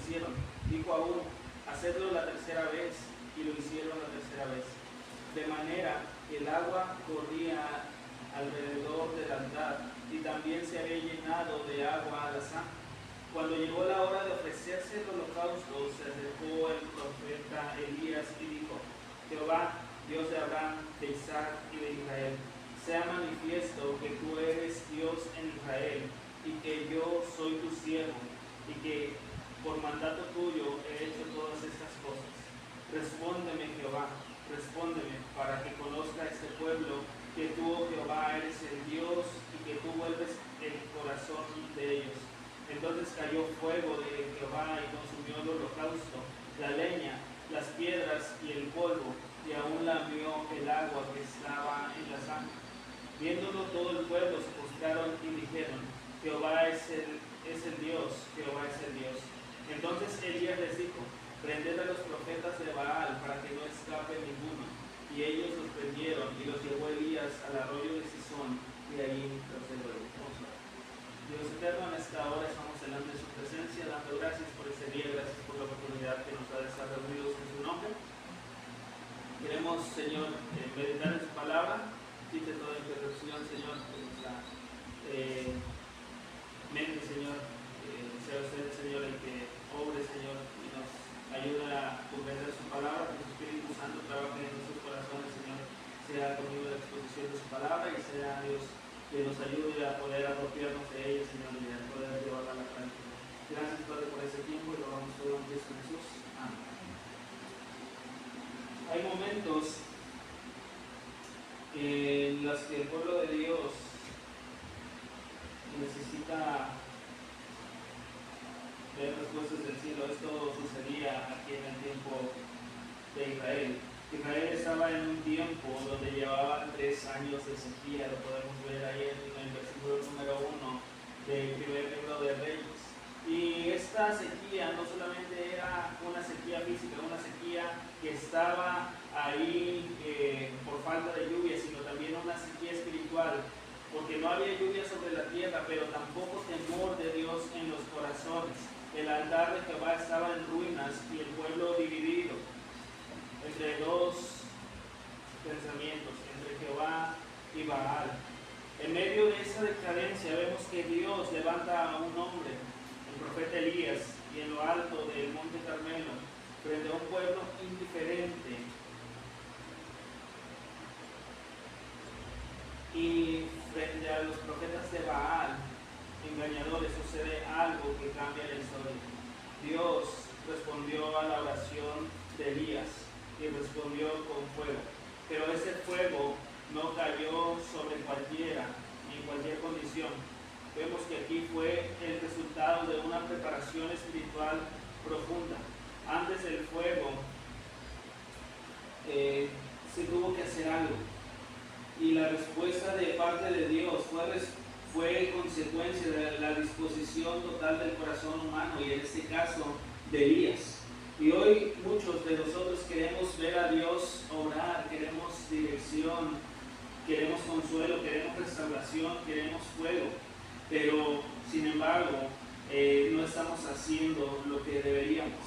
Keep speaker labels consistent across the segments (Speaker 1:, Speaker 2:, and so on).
Speaker 1: hicieron. Dijo aún, hacedlo la tercera vez, y lo hicieron la tercera vez. De manera que el agua corría alrededor del altar, y también se había llenado de agua la zanja. Cuando llegó la hora de ofrecerse el holocausto, se acercó el profeta Elías y dijo, Jehová, Dios de Abraham, de Isaac y de Israel, sea manifiesto que tú eres Dios en Israel, y que yo soy tu siervo, y que por mandato tuyo he hecho todas estas cosas. Respóndeme, Jehová, respóndeme, para que conozca este pueblo que tú, oh Jehová, eres el Dios, y que tú vuelves el corazón de ellos. Entonces cayó fuego de Jehová y consumió el holocausto, la leña, las piedras y el polvo, y aún lamió el agua que estaba en la zanja. Viéndolo todo el pueblo se postraron y dijeron, Jehová es el Dios, Jehová es el Dios. Entonces Elías les dijo, prended a los profetas de Baal para que no escape ninguno. Y ellos los prendieron y los llevó Elías al arroyo de Sison, y ahí los devoró. Dios eterno, en esta hora estamos delante de su presencia, dando gracias por este día, gracias por la oportunidad que nos da de estar reunidos en su nombre. Queremos, Señor, meditar en su palabra. Quite toda interrupción, Señor, de nuestra mente, Señor. Sea usted, Señor, el que obre, Señor, y nos ayude a comprender su palabra, que su Espíritu Santo trabaje en nuestros corazones, Señor. Sea conmigo la exposición de su palabra y sea Dios que nos ayude a poder apropiarnos de ella, Señor, y a poder llevarla a la práctica. Gracias, Padre, por ese tiempo y lo vamos todo en Cristo Jesús. Amén. Hay momentos en los que el pueblo de Dios necesita ver respuestas del cielo. Esto sucedía aquí en el tiempo de Israel. Israel estaba en un tiempo donde llevaba 3 años de sequía, lo podemos ver ahí en el versículo número 1 del primer libro de Reyes. Y esta sequía no solamente era una sequía física, una sequía que estaba ahí por falta de lluvia, sino también una sequía espiritual, porque no había lluvia sobre la tierra, pero tampoco temor de Dios en los corazones. El altar de Jehová estaba en ruinas y el pueblo dividido entre dos pensamientos, entre Jehová y Baal. En medio de esa decadencia vemos que Dios levanta a un hombre, el profeta Elías, y en lo alto del monte Carmelo, frente a un pueblo indiferente y frente a los profetas de Baal, engañadores, sucede algo que cambia la historia. Dios respondió a la oración de Elías y respondió con fuego, pero ese fuego no cayó sobre cualquiera, ni en cualquier condición. Vemos que aquí fue el resultado de una preparación espiritual profunda. Antes del fuego se tuvo que hacer algo, y la respuesta de parte de Dios fue consecuencia de la disposición total del corazón humano, y en este caso de Elías. Y hoy muchos de nosotros queremos ver a Dios obrar, queremos dirección, queremos consuelo, queremos restauración, queremos fuego, pero sin embargo no estamos haciendo lo que deberíamos.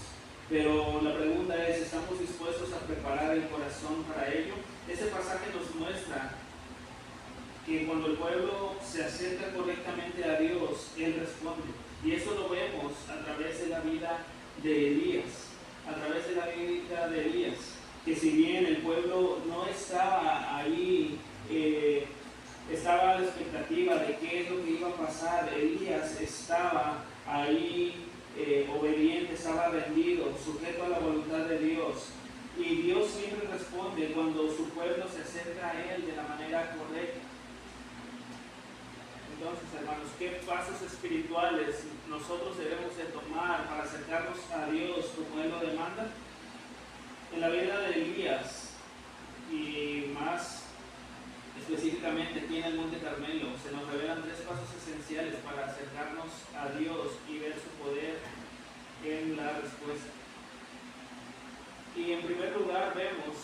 Speaker 1: Pero la pregunta es, ¿estamos dispuestos a preparar el corazón para ello? Este pasaje nos muestra que cuando el pueblo se acerca correctamente a Dios, Él responde. Y eso lo vemos a través de la vida de Elías. A través de la vida de Elías, que si bien el pueblo no estaba ahí, estaba a la expectativa de qué es lo que iba a pasar, Elías estaba ahí obediente, estaba rendido, sujeto a la voluntad de Dios. Y Dios siempre responde cuando su pueblo se acerca a Él de la manera correcta. Entonces, hermanos, ¿qué pasos espirituales nosotros debemos de tomar para acercarnos a Dios como Él lo demanda? En la vida de Elías, y más específicamente aquí en el Monte Carmelo, se nos revelan 3 pasos esenciales para acercarnos a Dios y ver su poder en la respuesta. Y en primer lugar vemos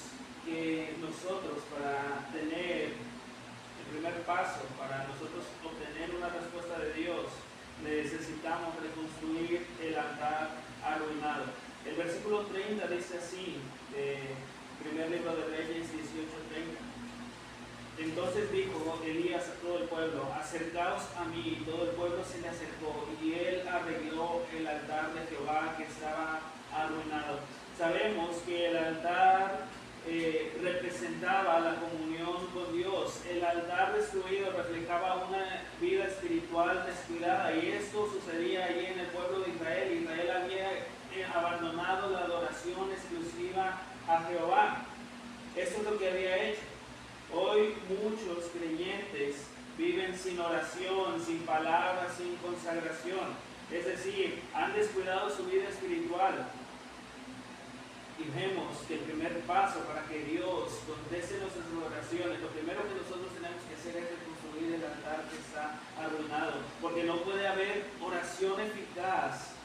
Speaker 1: que nosotros, para tener el primer paso, para nosotros obtener una respuesta de Dios, necesitamos reconstruir el altar arruinado. Entonces dijo Elías a todo el pueblo: acercaos a mí. Y todo el pueblo se le acercó, y él arregló el altar de Jehová que estaba arruinado. Sabemos que el altar representaba la comunión con Dios. El altar destruido reflejaba una vida espiritual descuidada, y esto sucedía allí en el pueblo de Israel. Israel había abandonado la adoración exclusiva a Jehová. Esto es lo que había hecho. Hoy muchos creyentes viven sin oración, sin palabra, sin consagración. Es decir, han descuidado su vida espiritual. Y vemos que el primer paso para que Dios conteste nuestras oraciones, lo primero que nosotros tenemos que hacer es reconstruir el altar que está arruinado. Porque no puede haber oración eficaz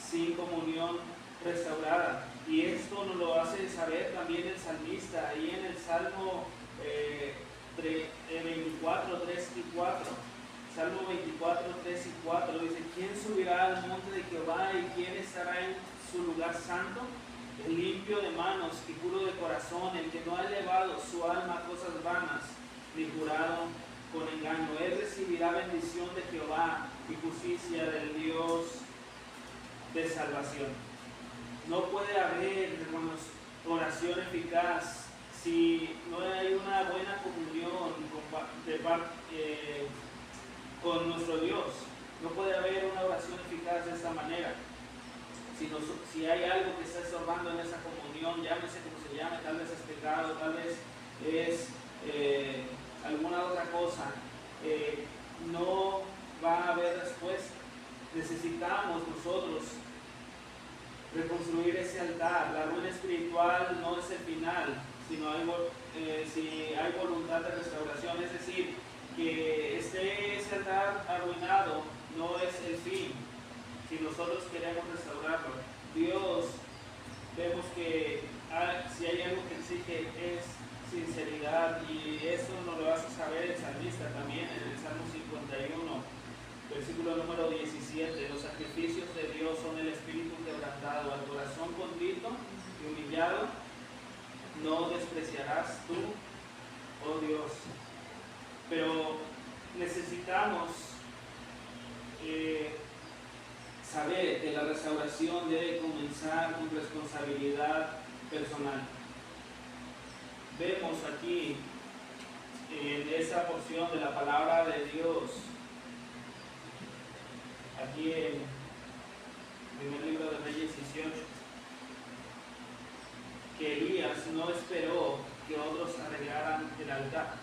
Speaker 1: sin comunión restaurada. Y esto nos lo hace saber también el salmista, ahí en el Salmo 24, 3 y 4. Salmo 24, 3 y 4 dice: ¿quién subirá al monte de Jehová y quién estará en su lugar santo? El limpio de manos y puro de corazón, el que no ha elevado su alma a cosas vanas, ni jurado con engaño. Él recibirá bendición de Jehová y justicia del Dios de salvación. No puede haber, hermanos, oración eficaz si no hay una buena comunión con nuestro Dios. No puede haber una oración eficaz de esta manera. Si hay algo que está estorbando en esa comunión, llámese como se llame, tal vez es pecado, tal vez es alguna otra cosa, no va a haber respuesta. Necesitamos nosotros reconstruir ese altar. La ruina espiritual no es el final, sino si hay voluntad de restauración, es decir, que ese altar arruinado no es el fin. Si nosotros queremos restaurarlo, Dios, vemos que si hay algo que exige es sinceridad, y eso nos lo hace saber el salmista también en el Salmo 51, versículo número 17. Los sacrificios de Dios son el espíritu quebrantado, al corazón contrito y humillado no despreciarás tú, oh Dios. Pero necesitamos saber que la restauración debe comenzar con responsabilidad personal. Vemos aquí en esa porción de la palabra de Dios, aquí en el primer libro de Reyes 18, que Elías no esperó que otros arreglaran el altar.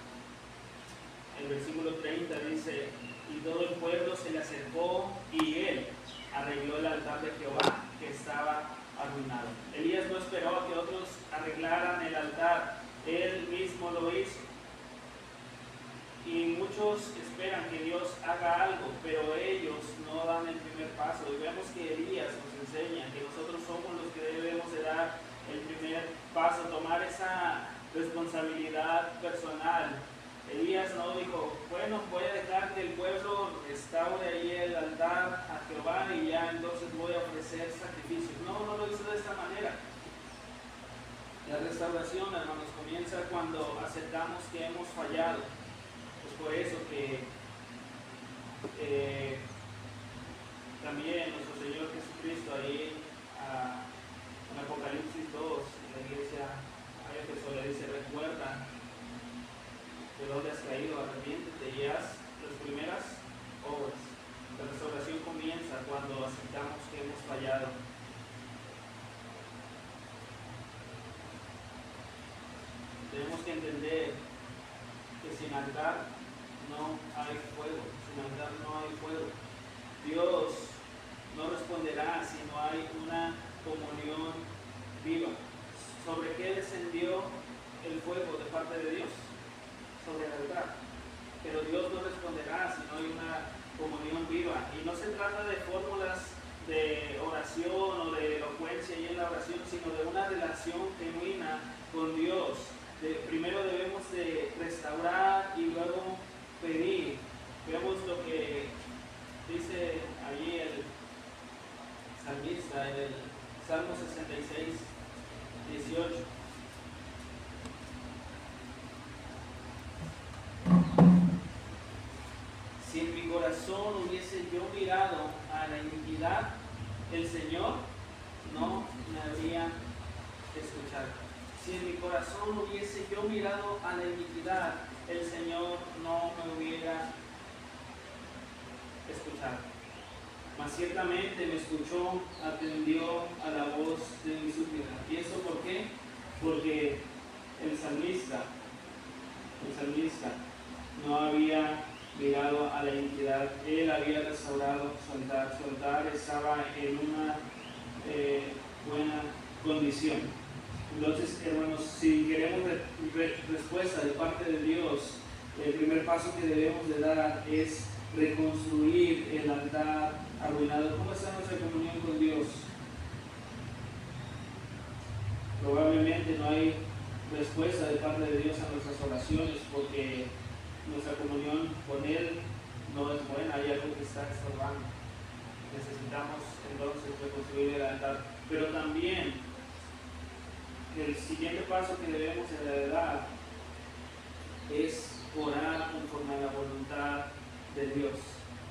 Speaker 1: El versículo 30 dice: y todo el pueblo se le acercó, y él arregló el altar de Jehová que estaba arruinado. Elías no esperó a que otros arreglaran el altar, él mismo lo hizo. Y muchos esperan que Dios haga algo, pero ellos no dan el primer paso. Y vemos que Elías nos enseña que nosotros somos los que debemos de dar el primer paso, tomar esa responsabilidad personal. Elías no dijo: bueno, voy a dejar que el pueblo restaure ahí el altar a Jehová y ya entonces voy a ofrecer sacrificios. No lo hizo de esta manera. La restauración, hermanos, comienza cuando aceptamos que hemos fallado. Es por eso que también nuestro Señor Jesucristo ahí en Apocalipsis 2, en la iglesia a Éfeso le dice: recuerda de dónde has caído, arrepiéntete y haz las primeras obras. La restauración comienza cuando aceptamos que hemos fallado. Tenemos que entender que sin altar no hay fuego, sin altar no hay fuego. Dios no responderá si no hay una comunión viva. ¿Sobre qué descendió el fuego de parte de Dios? Sobre el altar. Pero Dios no responderá si no hay una comunión viva. Y no se trata de fórmulas de oración o de elocuencia y en la oración, sino de una relación genuina con Dios. Primero debemos de restaurar y luego pedir. Veamos lo que dice allí el salmista en el Salmo 66, 18. corazón hubiese yo mirado a la iniquidad, el Señor no me habría escuchado. Si en mi corazón hubiese yo mirado a la iniquidad, el Señor no me hubiera escuchado. Mas ciertamente me escuchó, atendió a la voz de mi súplica. ¿Y eso por qué? Porque el salmista no había mirado a la iniquidad. Él había restaurado su altar. Su altar estaba en una buena condición. Entonces, hermanos, si queremos respuesta de parte de Dios, el primer paso que debemos de dar es reconstruir el altar arruinado. ¿Cómo está nuestra comunión con Dios? Probablemente no hay respuesta de parte de Dios a nuestras oraciones porque nuestra comunión con Él no es buena, hay algo que está estorbando. Necesitamos entonces reconstruir el altar. Pero también el siguiente paso que debemos de dar es orar conforme a la voluntad de Dios.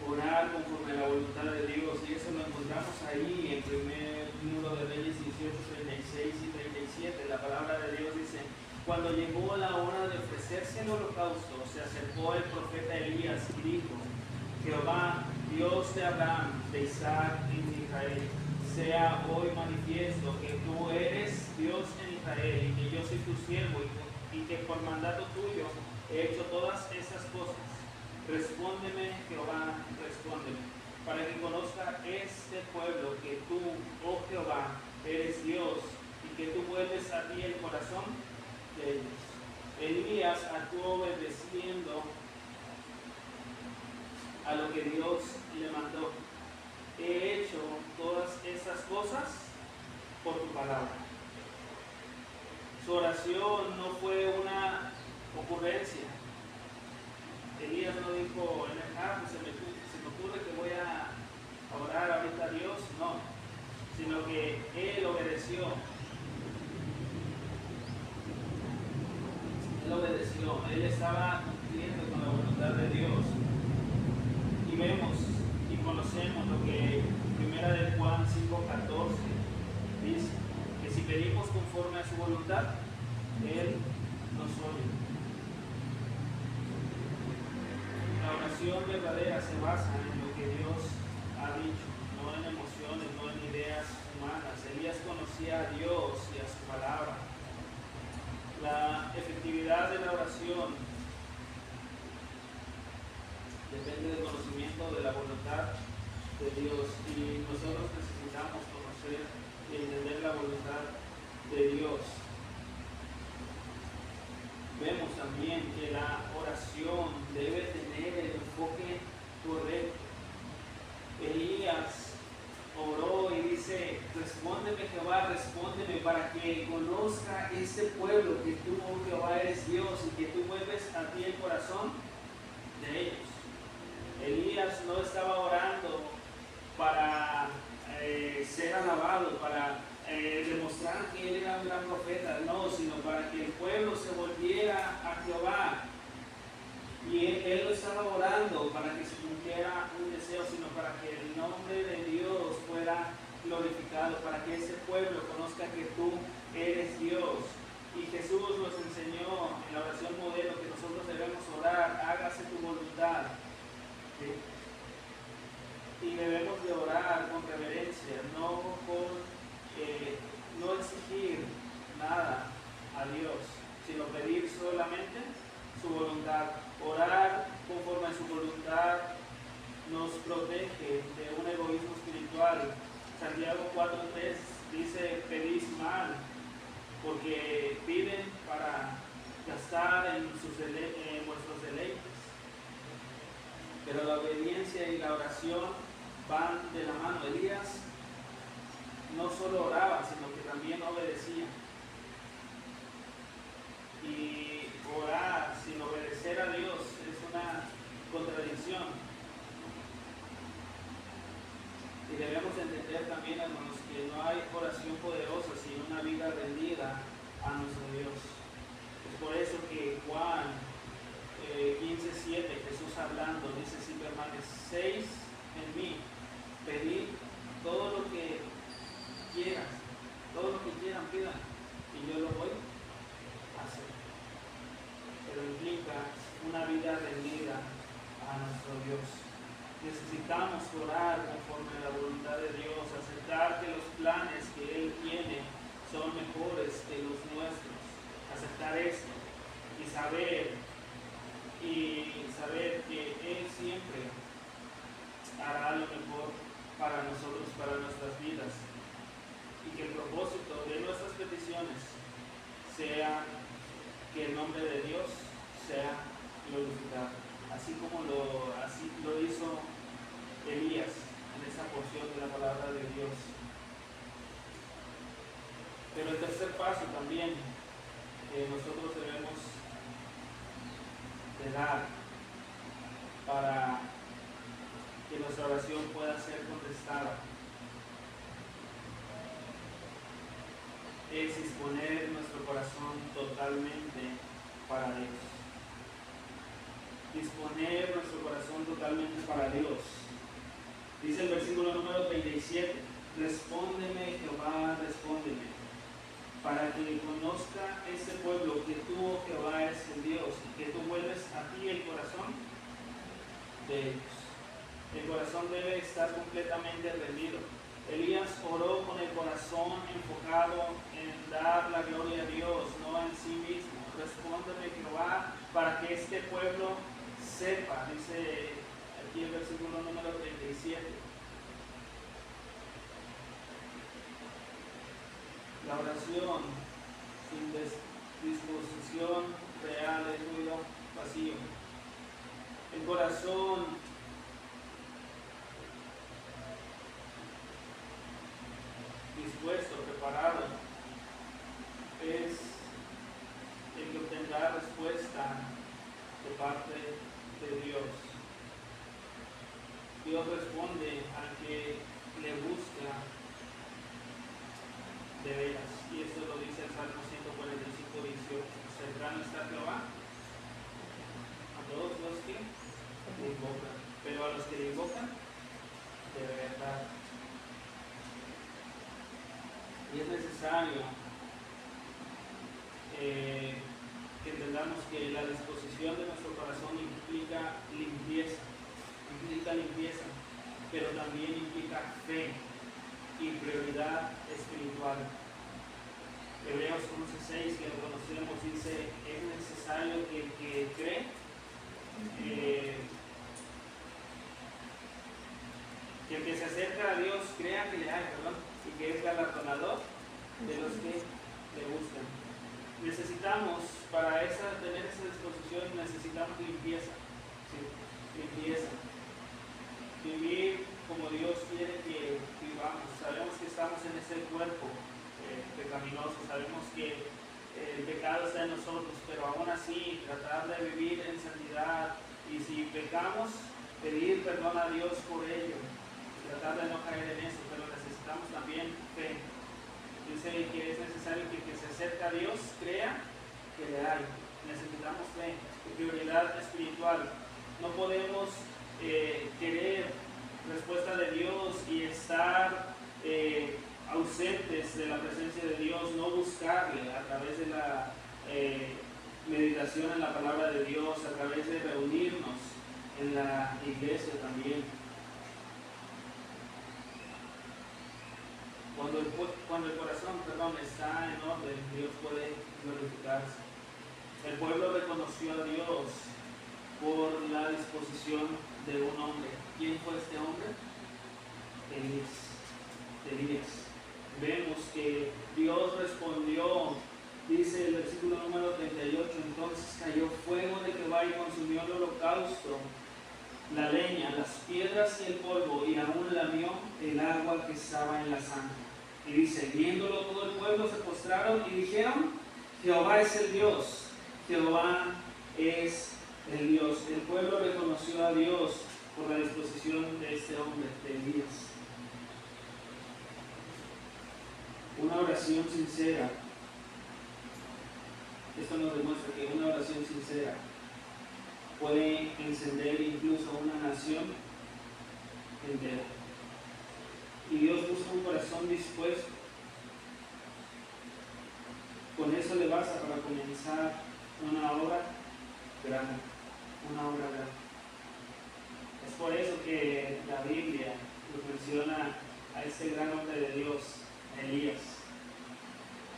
Speaker 1: Orar conforme a la voluntad de Dios, y eso lo encontramos ahí en primer libro de Reyes 18, 36 y 37. La palabra de Dios dice: cuando llegó la hora de ofrecerse el holocausto, se acercó el profeta Elías y dijo: Jehová, Dios de Abraham, de Isaac y de Israel, sea hoy manifiesto que tú eres Dios en Israel y que yo soy tu siervo y que por mandato tuyo he hecho todas estas cosas. Respóndeme, Jehová, respóndeme, para que conozca este pueblo que tú, oh Jehová, eres Dios y que tú vuelves a ti el corazón de ellos. Elías actuó obedeciendo a lo que Dios le mandó. He hecho todas estas cosas por tu palabra. Su oración no fue una ocurrencia. Elías no dijo, pues se me ocurre que voy a orar ahorita a Dios, no, sino que él obedeció. Él estaba cumpliendo con la voluntad de Dios. Y vemos y conocemos lo que 1 Juan 5:14 dice, que si pedimos conforme a su voluntad, Él nos oye. La oración verdadera se basa en lo que Dios ha dicho, no en emociones, no en ideas humanas. Elías conocía a Dios y a su palabra. La efectividad de la oración depende del conocimiento de la voluntad de Dios, y nosotros necesitamos conocer y entender la voluntad de Dios. Vemos también que la oración debe tener el enfoque correcto. Elías oró y dice: respóndeme, Jehová, respóndeme, para que conozca este pueblo que tú, oh Jehová, eres Dios y que tú vuelves a ti el corazón de ellos. Elías no estaba orando para ser alabado, para demostrar que él era un gran profeta, no, sino para que el pueblo se volviera a Jehová. Y él no estaba orando para que se cumpliera un deseo, sino para que el nombre de Dios fuera glorificado, para que ese pueblo conozca que tú eres Dios. Y Jesús nos enseñó en la oración modelo que nosotros debemos orar: hágase tu voluntad. ¿Sí? Y debemos de orar con reverencia, no exigir nada a Dios, sino pedir solamente su voluntad. Orar conforme a su voluntad nos protege de un egoísmo espiritual. Santiago 4:3 dice: pedís mal, porque piden para gastar en vuestros deleites. Pero la obediencia y la oración van de la mano. Elías no solo oraba, sino que también obedecía. Y orar sin obedecer a Dios es una contradicción. Y debemos entender también, hermanos, que no hay oración poderosa sin una vida rendida a nuestro Dios. Es por eso que Juan 15:7, Jesús hablando, dice: si permanecéis en mí, pedid todo lo que quieras, todo lo que quieran, pidan, y yo lo voy a hacer. Pero implica una vida rendida a nuestro Dios. Necesitamos orar conforme a la voluntad de Dios, aceptar que los planes que Él tiene son mejores que los nuestros, aceptar esto y saber que Él siempre hará lo mejor para nosotros, para nuestras vidas, y que el propósito de nuestras peticiones sea que el nombre de Dios sea glorificado, así lo hizo Elías en esa porción de la palabra de Dios. Pero el tercer paso también que nosotros debemos de dar para que nuestra oración pueda ser contestada es disponer nuestro corazón totalmente para Dios. Disponer nuestro corazón totalmente para Dios. Dice el versículo número 37: respóndeme, Jehová, respóndeme, para que conozca este pueblo que tú, oh Jehová, eres el Dios, y que tú vuelves a ti el corazón de ellos. El corazón debe estar completamente rendido. Elías oró con el corazón enfocado en dar la gloria a Dios, no en sí mismo. Respóndeme, Jehová, para que este pueblo sepa, dice aquí el versículo número 37. La oración sin disposición real es ruido vacío. El corazón dispuesto, preparado, es el que obtendrá respuesta de parte de Dios. Dios responde al que le busca de veras, y esto lo dice el Salmo 145:18. Cercano está Jehová a todos los que le invocan, pero a los que le invocan de verdad. Y es necesario que entendamos que la disposición de nuestro corazón implica limpieza, pero también implica fe y prioridad espiritual. Hebreos 11:6, que lo conocemos, dice: es necesario que el que cree que el que se acerca a Dios crea que le hay, y que es galardonador de los que le buscan. Necesitamos, para tener esa disposición, necesitamos limpieza. ¿Sí? Limpieza. Vivir como Dios quiere que vivamos. Sabemos que estamos en ese cuerpo pecaminoso, sabemos que el pecado está en nosotros, pero aún así tratar de vivir en santidad, y si pecamos, pedir perdón a Dios por ello, tratar de no caer en eso, pero necesitamos también fe. Dice que es necesario que el que se acerca a Dios crea que le hay. Necesitamos fe, prioridad espiritual. No podemos querer respuesta de Dios y estar ausentes de la presencia de Dios, no buscarle a través de la meditación en la palabra de Dios, a través de reunirnos en la iglesia también. Cuando el corazón está en orden, Dios puede glorificarse. El pueblo reconoció a Dios por la disposición de un hombre. ¿Quién fue este hombre? Elías. Vemos que Dios respondió, dice el versículo número 38, entonces cayó fuego de Jehová y consumió el holocausto, la leña, las piedras y el polvo, y aún lamió el agua que estaba en la zanja. Y dice, viéndolo todo el pueblo se postraron y dijeron: Jehová es el Dios, Jehová es el Dios. El pueblo reconoció a Dios por la disposición de este hombre, de Elías. Una oración sincera. Esto nos demuestra que una oración sincera puede encender incluso una nación entera. Y Dios busca un corazón dispuesto. Con eso le basta para comenzar una obra grande, una obra grande. Es por eso que la Biblia nos menciona a este gran hombre de Dios, Elías,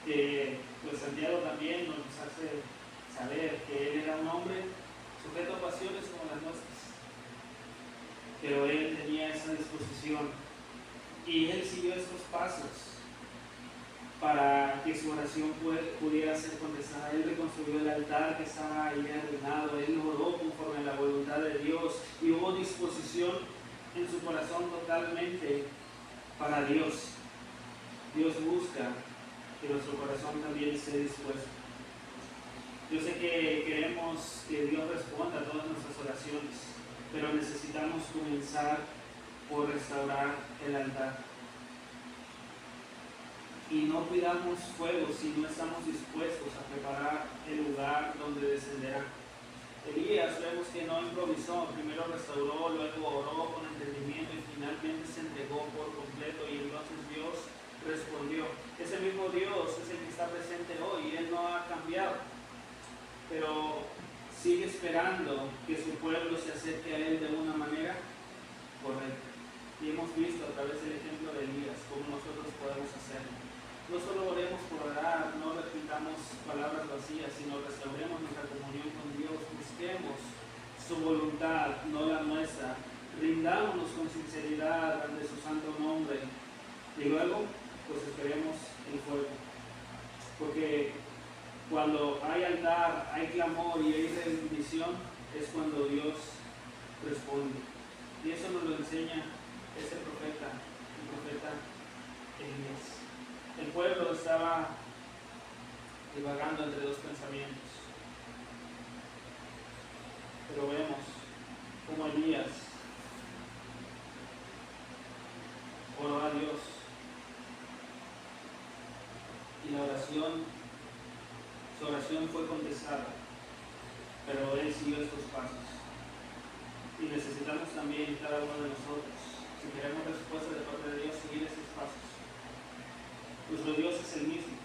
Speaker 1: que pues Santiago también nos hace saber que él era un hombre sujeto a pasiones como las nuestras, pero él tenía esa disposición y él siguió estos pasos para que su oración pudiera ser contestada. Él reconstruyó el altar que estaba ahí arruinado, él oró conforme a la voluntad de Dios y hubo disposición en su corazón totalmente para Dios. Dios busca que nuestro corazón también esté dispuesto. Yo sé que queremos que Dios responda a todas nuestras oraciones, pero necesitamos comenzar por restaurar el altar. Y no cuidamos fuego si no estamos dispuestos a preparar el lugar donde descenderá. Elías vemos que no improvisó, primero restauró, luego oró con entendimiento y finalmente se entregó por completo y entonces Dios respondió. Ese mismo Dios es el que está presente hoy y Él no ha cambiado, pero sigue esperando que su pueblo se acerque a Él de una manera correcta. Y hemos visto a través del ejemplo de Elías cómo nosotros podemos hacerlo. No solo oremos por orar, no repitamos palabras vacías, sino restauremos nuestra comunión con Dios, busquemos su voluntad, no la nuestra, rindámonos con sinceridad ante su santo nombre y luego pues esperemos el fuego, porque cuando hay altar, hay clamor y hay rendición, es cuando Dios responde. Y eso nos lo enseña este profeta, el profeta Elías. El pueblo estaba divagando entre dos pensamientos, pero vemos cómo Elías oró a Dios y su oración fue contestada, pero él siguió estos pasos. Y necesitamos también cada uno de nosotros, si queremos respuesta de parte de Dios, seguir estos pasos. Nuestro Dios es el mismo.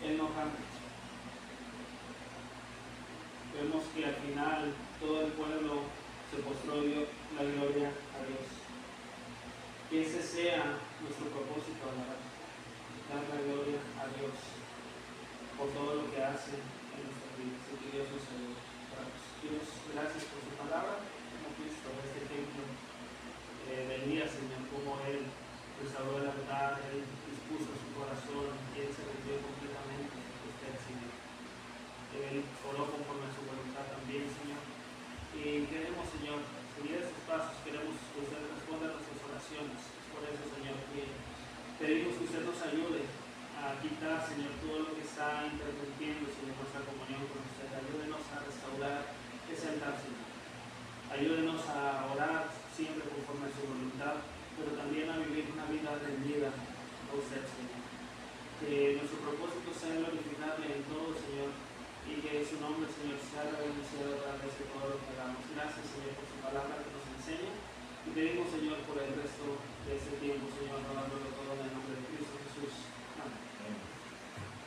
Speaker 1: Él no cambia. Vemos que al final todo el pueblo se postró y dio la gloria a Dios. Que ese sea nuestro propósito, dar la gloria a Dios por todo lo que hace en nuestras vidas. Y que Dios nos ayude. Dios, gracias por su palabra. Hemos visto este ejemplo de Elías, Señor, cómo él restauró el altar, él dispuso su corazón y él se rindió completamente a usted, Señor. Él oró conforme a su voluntad también, Señor. Y queremos, Señor, seguir esos pasos, queremos que usted responda a nuestras oraciones. Por eso, Señor, que pedimos que usted nos ayude a quitar, Señor, todo lo que está interrumpiendo, Señor, nuestra comunión con usted. Ayúdenos a restaurar ese altar, Señor. Ayúdenos a orar siempre conforme a su voluntad, pero también a vivir una vida rendida a usted, Señor. Que nuestro propósito sea glorificarle en todo, Señor, y que su nombre, Señor, sea reverenciado a través de todo lo que hagamos. Gracias, Señor, por su palabra que nos enseña, y pedimos, Señor, por el resto